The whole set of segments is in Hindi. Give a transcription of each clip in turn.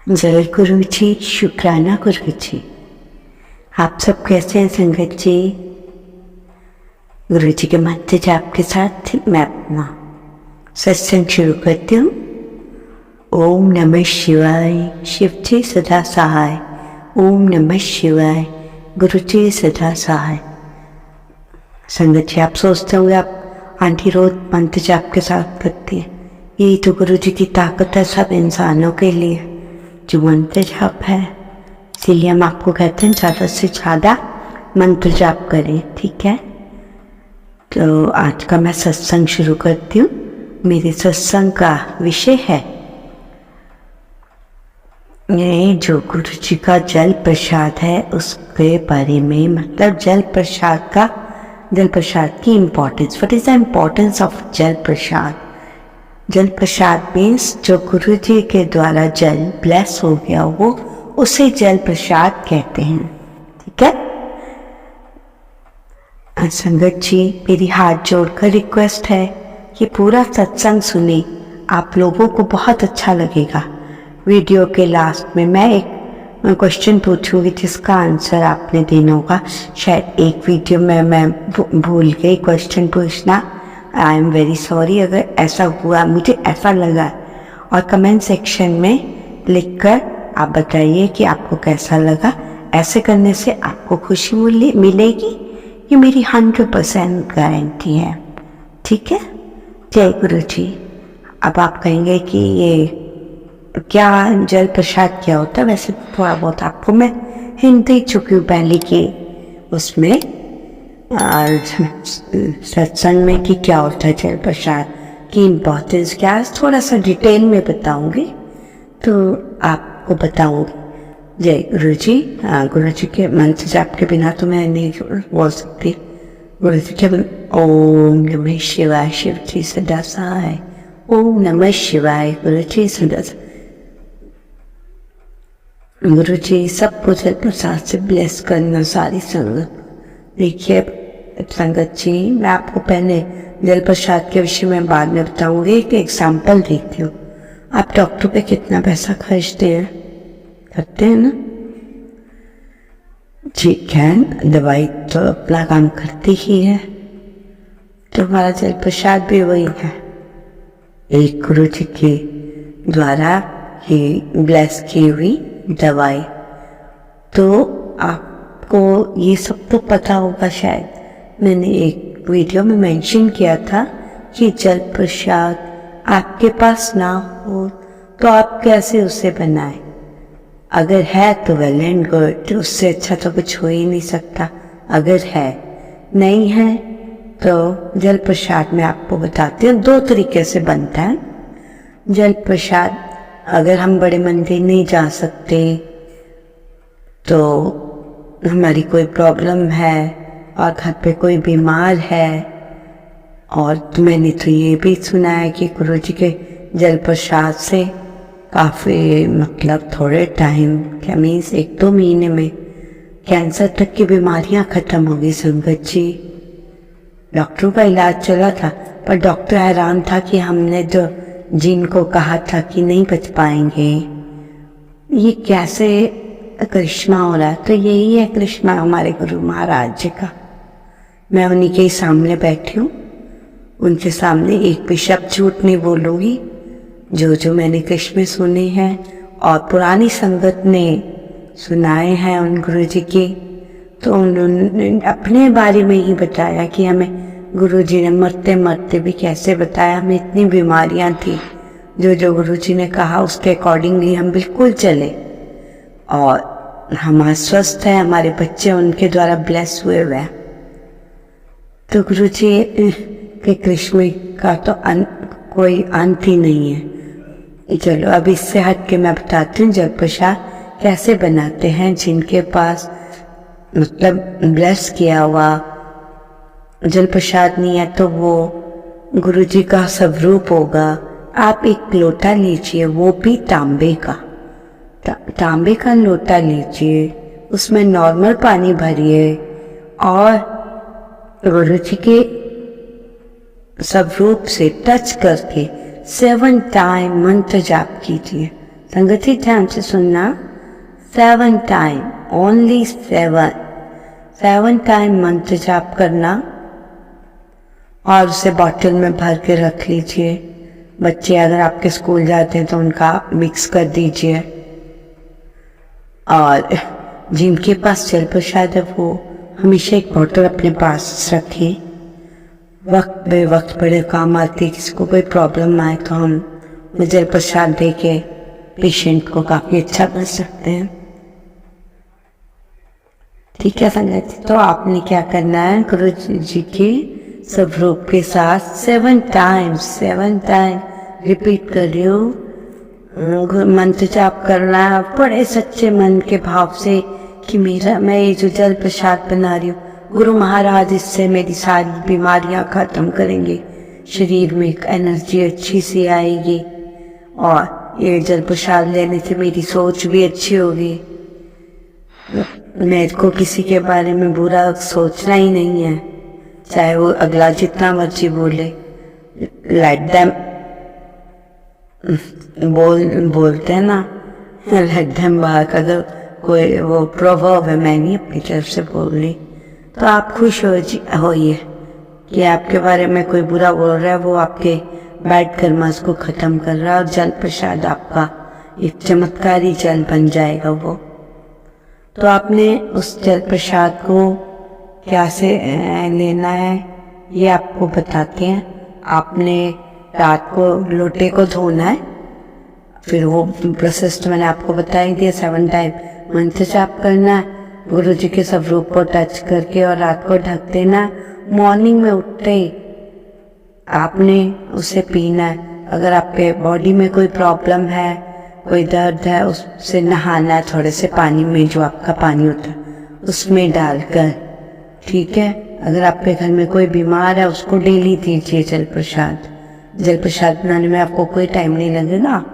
जय गुरु जी, शुक्राना गुरु जी। आप सब कैसे हैं संगत जी? गुरु जी के मंत्र जाप के साथ मैं अपना सत्संग शुरू करती हूँ। ओम नमः शिवाय, शिव जी सदा सहाय। ओम नमः शिवाय, गुरु जी सदा सहाय। संगत जी, आप सोचते होंगे आप आंटी रोज मंत्र जाप के साथ करती है। यही तो गुरु जी की ताकत है सब इंसानों के लिए, जो मंत्र जाप है। इसीलिए हम आपको कहते हैं ज़्यादा से ज़्यादा मंत्र जाप करें, ठीक है? तो आज का मैं सत्संग शुरू करती हूँ। मेरे सत्संग का विषय है ये जो गुरु जी का जल प्रसाद है उसके बारे में, मतलब जल प्रसाद की importance. What is the importance of जल प्रसाद? जल प्रसाद मीन्स जो गुरु जी के द्वारा जल ब्लेस हो गया वो, उसे जल प्रसाद कहते हैं, ठीक है? संगत जी, मेरी हाथ जोड़कर रिक्वेस्ट है कि पूरा सत्संग सुने, आप लोगों को बहुत अच्छा लगेगा। वीडियो के लास्ट में मैं एक क्वेश्चन पूछूंगी जिसका आंसर आपने देना होगा। शायद एक वीडियो में मैं भूल गई क्वेश्चन पूछना, आई एम वेरी सॉरी अगर ऐसा हुआ, मुझे ऐसा लगा। और कमेंट सेक्शन में लिखकर आप बताइए कि आपको कैसा लगा। ऐसे करने से आपको खुशी मिलेगी, ये मेरी 100% गारंटी है, ठीक है? जय गुरु जी। अब आप कहेंगे कि ये क्या जल प्रसाद क्या होता है? वैसे थोड़ा बहुत आपको मैं हिंट दे चुकी हूँ पहले कि उसमें सत्संग में कि क्या होता है जल प्रसाद की इम्पोर्टेंस क्या है, थोड़ा सा डिटेल में बताऊंगी तो आपको बताऊंगी। जय गुरु जी। गुरु जी के मंत्र जाप के बिना तो मैं नहीं बोल सकती। गुरु जी के ओम नमः शिवाय, शिव जी सदा सहाय। ओम नमः शिवाय, गुरु जी सदा। गुरु जी सबको जल प्रसाद से ब्लेस करना सारी संगत। देखिए संगत जी, मैं आपको पहले जल प्रसाद के विषय में बाद में बताऊंगी। एक एग्जाम्पल देती हूँ। आप डॉक्टर पे कितना पैसा खर्चते हैं? करते हैं ना? ठीक है, दवाई तो अपना काम करती ही है, तो हमारा जल प्रसाद भी वही है, एक गुरु जी के द्वारा ही ब्लेस की हुई दवाई। तो आपको ये सब तो पता होगा। शायद मैंने एक वीडियो में मेंशन किया था कि जल प्रसाद आपके पास ना हो तो आप कैसे उसे बनाएं। अगर है तो वेल एंड गुड, उससे अच्छा तो कुछ हो ही नहीं सकता। अगर है, नहीं है तो जल प्रसाद मैं आपको बताती हूँ 2 तरीके से बनता है जल प्रसाद। अगर हम बड़े मंदिर नहीं जा सकते, तो हमारी कोई प्रॉब्लम है और घर पे कोई बीमार है, और मैंने तो ये भी सुना है कि गुरु जी के जल प्रसाद से काफ़ी मतलब थोड़े टाइम, क्या मीन्स 1-2 महीने में कैंसर तक की बीमारियां खत्म हो गई संगत जी। डॉक्टरों का इलाज चला था, पर डॉक्टर हैरान था कि हमने जो जिनको कहा था कि नहीं बच पाएंगे, ये कैसे करिश्मा हो रहा है। तो यही है करिश्मा हमारे गुरु महाराज जी का। मैं उन्हीं के सामने बैठी हूँ, उनके सामने एक भी शब्द झूठ नहीं बोलूँगी। जो मैंने करिश्मे सुने हैं और पुरानी संगत ने सुनाए हैं उन गुरु जी के, तो उन्होंने अपने बारे में ही बताया कि हमें गुरु जी ने मरते मरते भी कैसे बताया। हमें इतनी बीमारियां थी, जो गुरु जी ने कहा उसके अकॉर्डिंगली हम बिल्कुल चले और हम स्वस्थ हैं। हमारे बच्चे उनके द्वारा ब्लेस हुए हैं। तो गुरु जी के करिश्मे का तो कोई अंत ही नहीं है। चलो अब इससे हट के मैं बताती हूँ जल प्रसाद कैसे बनाते हैं। जिनके पास मतलब ब्लेस किया हुआ जल प्रसाद नहीं है तो वो गुरु जी का स्वरूप होगा। आप एक लोटा लीजिए, वो भी तांबे का, तांबे का लोटा लीजिए, उसमें नॉर्मल पानी भरिए और गुरु जी के स्वरूप से टच करके 7 टाइम मंत्र जाप कीजिए। संगत जी ध्यान से सुनना, 7 टाइम, ओनली 7 टाइम मंत्र जाप करना और उसे बॉटल में भर के रख लीजिए। बच्चे अगर आपके स्कूल जाते हैं तो उनका मिक्स कर दीजिए, और जिनके पास जल प्रसाद है वो हमेशा एक बॉटल अपने पास रखें। वक्त बे वक्त बड़े काम आती है, किसी को कोई प्रॉब्लम आए तो हम जल प्रसाद दे के पेशेंट को काफी अच्छा कर सकते हैं। ठीक है संगत जी, तो आपने क्या करना है, गुरु जी के स्वरूप के साथ 7 टाइम रिपीट कर रही हूँ। मंत्र जाप करना है बड़े सच्चे मन के भाव से कि मैं ये जो जल प्रसाद बना रही हूँ, गुरु महाराज इससे मेरी सारी बीमारियां खत्म करेंगे, शरीर में एक एनर्जी अच्छी सी आएगी, और ये जल प्रसाद लेने से मेरी सोच भी अच्छी होगी। मेरे को किसी के बारे में बुरा सोचना ही नहीं है, चाहे वो अगला जितना मर्जी बोले। लेट देम, बोलते हैं ना, लेट देम बात। अगर कोई वो प्रोवर्ब है, मैं नहीं अपनी तरफ से बोल रही, तो आप खुश होइए कि आपके बारे में कोई बुरा बोल रहा है, वो आपके बैड कर्मस को खत्म कर रहा है, और जल प्रसाद आपका एक चमत्कारी जल बन जाएगा वो। तो आपने उस जल प्रसाद को कैसे लेना है ये आपको बताते हैं। आपने रात को लोटे को धोना है, फिर वो प्रोसेस मैंने आपको बता ही दिया। 7 टाइम मंत्र जाप करना है, गुरु जी के स्वरूप को टच करके, और रात को ढक देना। मॉर्निंग में उठते ही आपने उसे पीना है। अगर आपके बॉडी में कोई प्रॉब्लम है, कोई दर्द है, उससे नहाना है थोड़े से पानी में, जो आपका पानी होता है उसमें डालकर। ठीक है, अगर आपके घर में कोई बीमार है उसको डेली दीजिए जल प्रसाद। जल प्रसाद बनाने में आपको कोई टाइम नहीं लगेगा,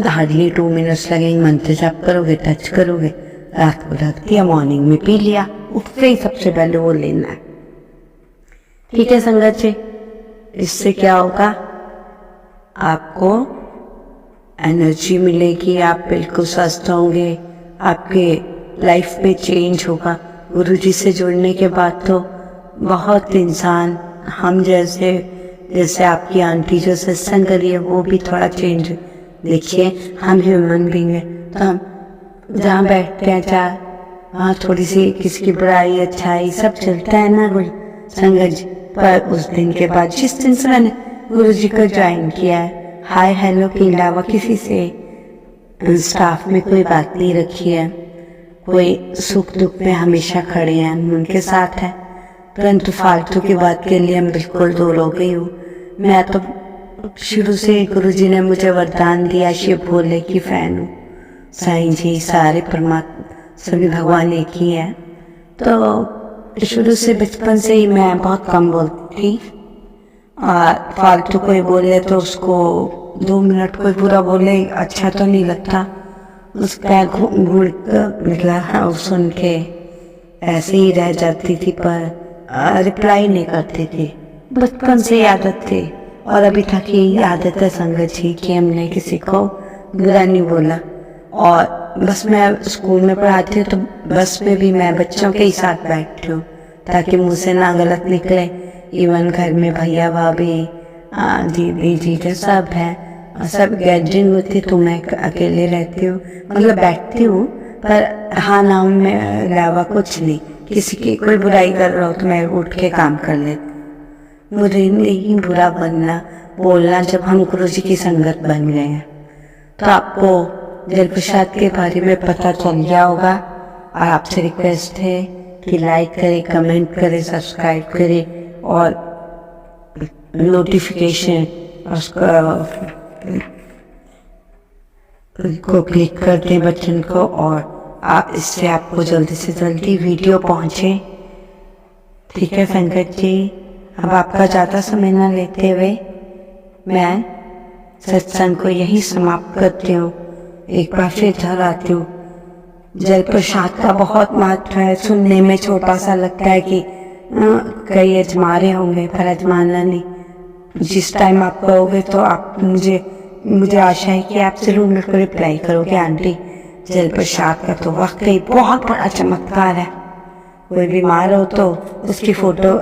हार्डली 2 मिनट्स लगेंगे। मंत्र जाप करोगे, टच करोगे, रात को रख दिया, मॉर्निंग में पी लिया, उठते ही सबसे पहले वो लेना है। ठीक है संगत जी, इससे क्या होगा, आपको एनर्जी मिलेगी, आप बिल्कुल स्वस्थ होंगे, आपके लाइफ में चेंज होगा। गुरु जी से जुड़ने के बाद तो बहुत इंसान, हम जैसे आपकी आंटी जो सत्संग करी है वो भी थोड़ा चेंज। देखिए हम ह्यूमन बीइंग है, तो हम जहाँ बैठते हैं चाहे वहाँ थोड़ी सी किसी की बुराई अच्छाई सब चलता है ना गुरु संगत जी। पर उस दिन के बाद, जिस दिन से मैंने गुरु जी को ज्वाइन किया है, हाय हेलो के अलावा किसी से स्टाफ में कोई बात नहीं रखी है। कोई सुख दुख में हमेशा खड़े हैं, उनके साथ है, परंतु फालतू की बात के लिए हम बिल्कुल दूर हो गई हूँ। मैं तो शुरू से गुरु जी ने मुझे वरदान दिया, शिव भोले की फैन हूँ। साईं जी सारे परमात्मा सभी भगवान एक ही है। तो शुरू से बचपन से ही मैं बहुत कम बोलती थी, और फालतू कोई बोले तो उसको 2 मिनट कोई बुरा बोले अच्छा तो नहीं लगता, उसका घूर निकला सुन के ऐसे ही रह जाती थी, पर रिप्लाई नहीं करती थी। बचपन से आदत थी, और अभी तक यही आदत है संगत जी कि हमने किसी को बुरा नहीं बोला। और बस मैं स्कूल में पढ़ाती हूँ तो बस में भी मैं बच्चों के ही साथ बैठती हूँ ताकि मुझसे ना गलत निकले। इवन घर में भैया भाभी दीदी जीजा सब है, सब गैदरिंग होती तो मैं अकेले रहती हूँ, मतलब बैठती हूँ, पर हाँ नाम में अलावा कुछ नहीं। किसी की कोई बुराई कर रहा हो तो मैं उठ के काम कर लेती। मुझे नहीं बुरा बोलना जब हम गुरु जी की संगत बन गए हैं। तो आपको जल प्रसाद के बारे में पता चल गया होगा, और आपसे रिक्वेस्ट है कि लाइक करें, कमेंट करें, सब्सक्राइब करें, और नोटिफिकेशन को क्लिक कर दें बटन को, और आप इससे आपको जल्दी से जल्दी वीडियो पहुंचे। ठीक है संगत जी, अब आपका ज़्यादा समय न लेते हुए मैं सत्संग को यही समाप्त करती हूँ। एक बार फिर दोहराती हूँ, जल प्रसाद का बहुत महत्व है। सुनने में छोटा सा लगता है कि कई अजमा रहे होंगे, पर अजमाना नहीं। जिस टाइम आप कहोगे तो आप मुझे मुझे आशा है कि आप जरूर मेरे को रिप्लाई करोगे आंटी। जल प्रसाद का तो वाकई बहुत बड़ा चमत्कार है। कोई बीमार हो तो उसकी फोटो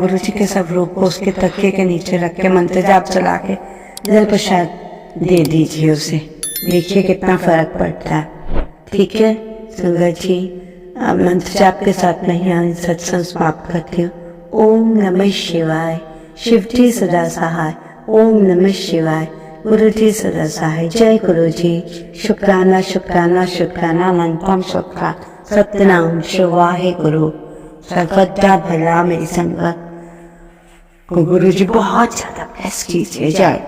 गुरु जी के स्वरूप को उसके तकिए के नीचे रख के मंत्र जाप चला के जल प्रसाद दे दीजिए उसे, देखिए कितना फर्क पड़ता है। ठीक है संगत जी, अब मंत्र जाप के साथ मैं यहाँ सत्संग समाप्त करती हूँ। ओम नमः शिवाय। शिव जी सदा सहाय। ओम नमः शिवाय। गुरु जी सदा सहाय। जय गुरु जी। शुक्राना शुक्राना शुक्राना अनंतम शुक्राना। सतनाम शिवाय गुरु। सर्वदा भला मेरी संगत को गुरु जी बहुत ज्यादा ब्लेस कीजिए। जय।